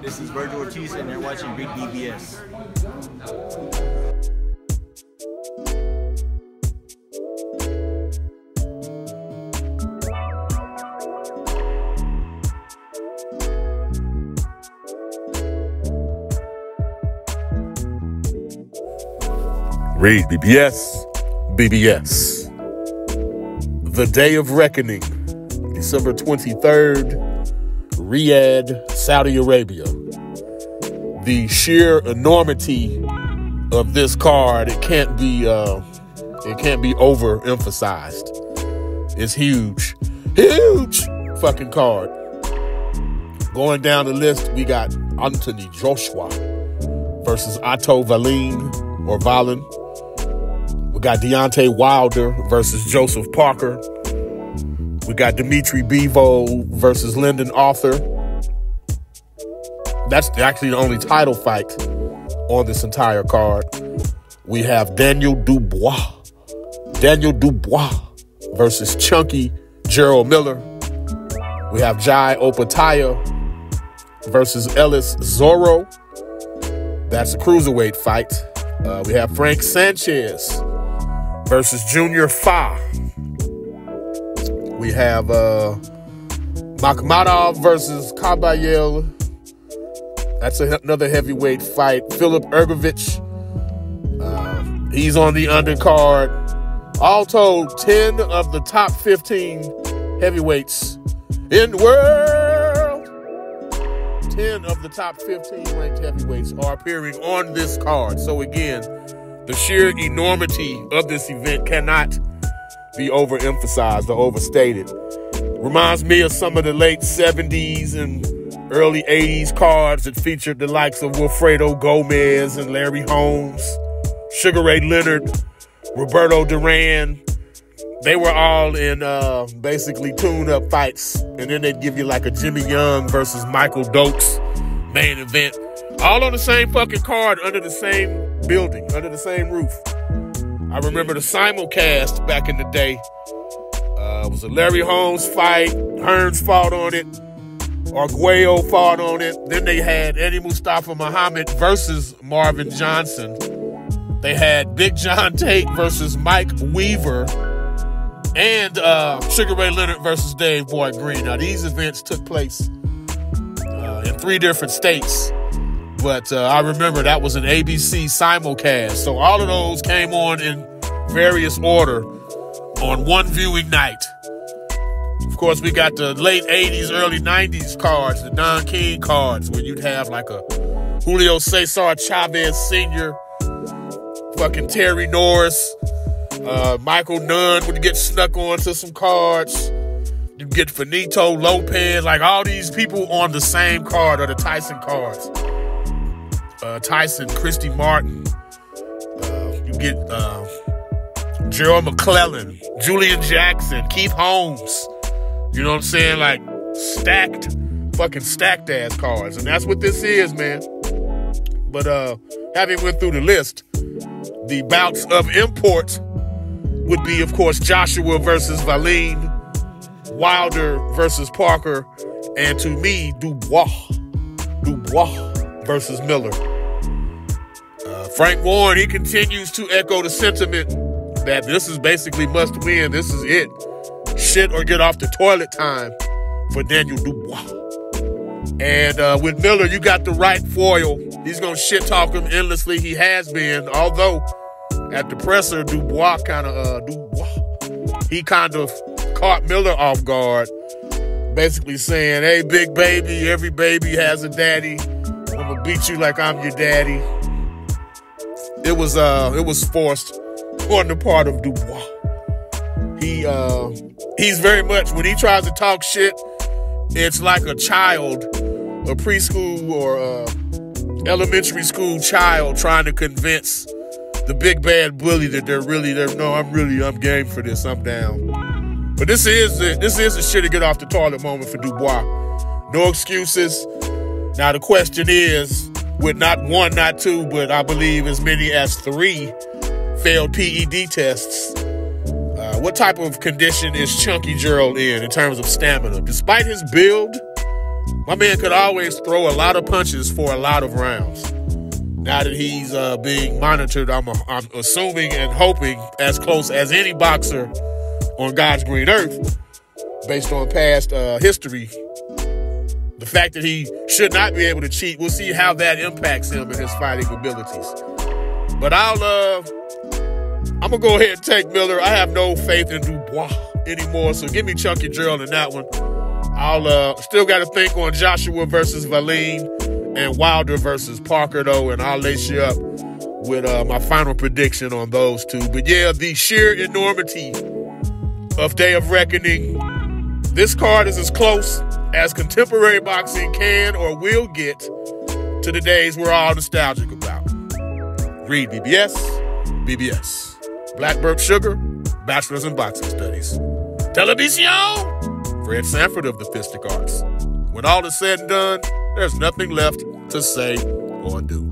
This is Virgil Ortiz, and you're watching REED-BBS. REED-BBS, BBS. The Day of Reckoning, December 23rd, Riyadh, Saudi Arabia. The sheer enormity of this card, it can't be overemphasized. It's huge fucking card. Going down the list, we got Anthony Joshua versus Otto Valen. We got Deontay Wilder versus Joseph Parker. We got Dimitri Bivol versus Lyndon Arthur. That's actually the only title fight on this entire card. We have Daniel Dubois versus Chunky Gerald Miller. We have Jai Opataya versus Ellis Zorro. That's a cruiserweight fight. We have Frank Sanchez versus Junior Fa. We have Makhmadov versus Kabayel. That's another heavyweight fight. Filip Ergovich. He's on the undercard. All told, 10 of the top 15 heavyweights in the world. 10 of the top 15 ranked heavyweights are appearing on this card. So again, the sheer enormity of this event cannot be overemphasized or overstated. Reminds me of some of the late 70s and early 80s cards that featured the likes of Wilfredo Gomez and Larry Holmes, Sugar Ray Leonard, Roberto Duran. They were all in basically tune-up fights, and then they'd give you like a Jimmy Young versus Michael Dokes main event, all on the same fucking card, under the same building, under the same roof. I remember the simulcast back in the day. It was a Larry Holmes fight. Hearns fought on it. Arguello fought on it. Then they had Eddie Mustafa Muhammad versus Marvin Johnson. They had Big John Tate versus Mike Weaver. And Sugar Ray Leonard versus Dave Boy Green. Now, these events took place in 3 different states. But I remember that was an ABC simulcast. So all of those came on in various order on one viewing night. Of course, we got the late 80s, early 90s cards, the Don King cards, where you'd have like a Julio Cesar Chavez Sr., fucking Terry Norris, Michael Nunn would get snuck onto some cards. You get Finito Lopez, like all these people on the same card, or the Tyson cards. Tyson, Christy Martin. You get Gerald McClellan, Julian Jackson, Keith Holmes. You know what I'm saying? Like fucking stacked ass cards. And that's what this is, man. But having went through the list, the bouts of import would be, of course, Joshua versus Valeen, Wilder versus Parker, and to me, Dubois versus Miller. Frank Warren, he continues to echo the sentiment that this is basically must win. This is it. Shit or get off the toilet time for Daniel Dubois. And with Miller, you got the right foil. He's going to shit talk him endlessly. He has been, although at the presser, Dubois kind of caught Miller off guard, basically saying, "Hey, big baby, every baby has a daddy. I'm gonna beat you like I'm your daddy." It was forced on the part of Dubois. He's very much, when he tries to talk shit, it's like a child, a preschool or elementary school child trying to convince the big bad bully that I'm game for this, I'm down. But this is a shit to get off the toilet moment for Dubois. No excuses. Now the question is, with not 1, not 2, but I believe as many as 3 failed PED tests, what type of condition is Chunky Gerald in terms of stamina? Despite his build, My man could always throw a lot of punches for a lot of rounds. Now that he's being monitored, I'm assuming and hoping as close as any boxer on God's green earth, based on past history. The fact that he should not be able to cheat, we'll see how that impacts him and his fighting abilities. But I'm going to go ahead and take Miller. I have no faith in Dubois anymore, so give me Chunky Gerald in that one. I'll still got to think on Joshua versus Valine and Wilder versus Parker, though, and I'll lace you up with my final prediction on those two. But yeah, the sheer enormity of Day of Reckoning. This card is as close as contemporary boxing can or will get to the days we're all nostalgic about. REED-BBS, BBS. Blackbird Sugar, Bachelor's in Boxing Studies. Television! Fred Sanford of the Fistic Arts. When all is said and done, there's nothing left to say or do.